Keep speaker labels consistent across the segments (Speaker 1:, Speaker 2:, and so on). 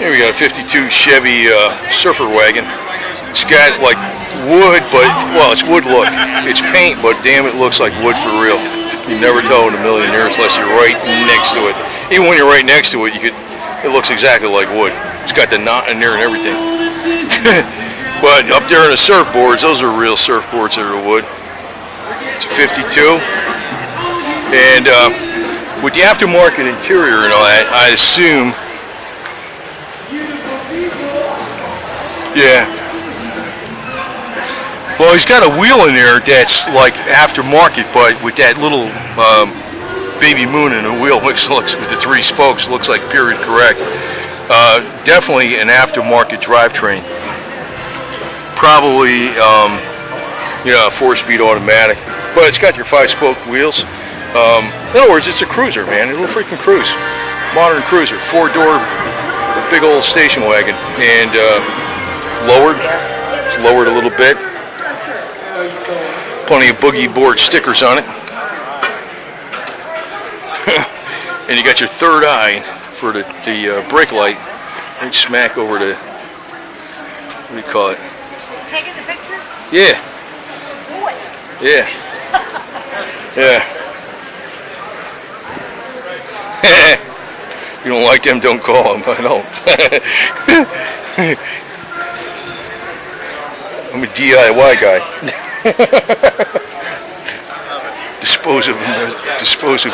Speaker 1: Here we got a 52 Chevy Surfer wagon. It's got like wood, but, well, it's wood look. It's paint, but damn, it looks like wood for real. You never tell in a million years unless you're right next to it. Even when you're right next to it, it looks exactly like wood. It's got the knot in there and everything. But up there in the surfboards, those are real surfboards that are wood. It's a 52. And with the aftermarket interior and all that, I assume, yeah. Well, he's got a wheel in there that's like aftermarket, but with that little baby moon in the wheel, which looks with the 3 spokes, looks like period correct. Definitely an aftermarket drivetrain. Probably, you know, a 4-speed automatic, but it's got your 5-spoke wheels. In other words, it's a cruiser, man. It'll freaking cruise. Modern cruiser, 4-door, big old station wagon, and lowered. It's lowered a little bit. Plenty of boogie board stickers on it. And you got your third eye for the brake light. Right smack over the, what do you call it?
Speaker 2: Taking the picture?
Speaker 1: Yeah. Yeah. Yeah. You don't like them, don't call them. I don't. I'm a DIY guy. Dispose of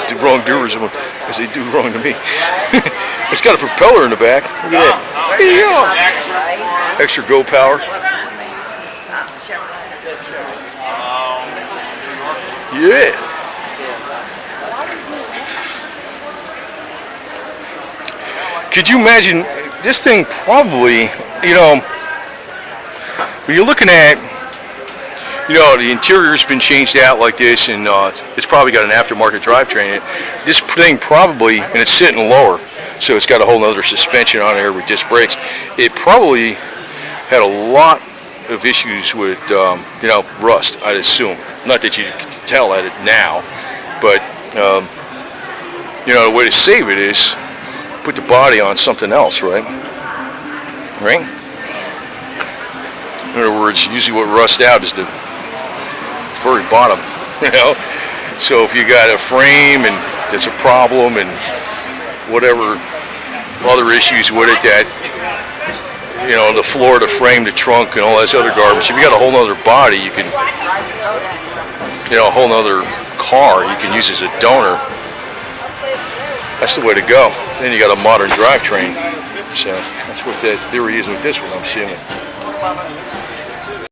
Speaker 1: the wrongdoers as they do wrong to me. It's got a propeller in the back. Look at that. Yeah. Extra go power. Yeah. Could you imagine this thing? Probably, you know, when you're looking at, you know, the interior's been changed out like this, and it's probably got an aftermarket drivetrain in it. This thing probably, and it's sitting lower, so it's got a whole other suspension on there with disc brakes. It probably had a lot of issues with, you know, rust, I'd assume. Not that you can tell at it now, but, you know, the way to save it is put the body on something else, right? Right? In other words, usually what rusts out is the very bottom, you know? So if you got a frame and that's a problem and whatever other issues with it, that, you know, the floor, the frame, the trunk, and all this other garbage, if you got a whole other body, you can, you know, a whole other car you can use as a donor. That's the way to go. Then you got a modern drivetrain. So that's what that theory is with this one, I'm assuming.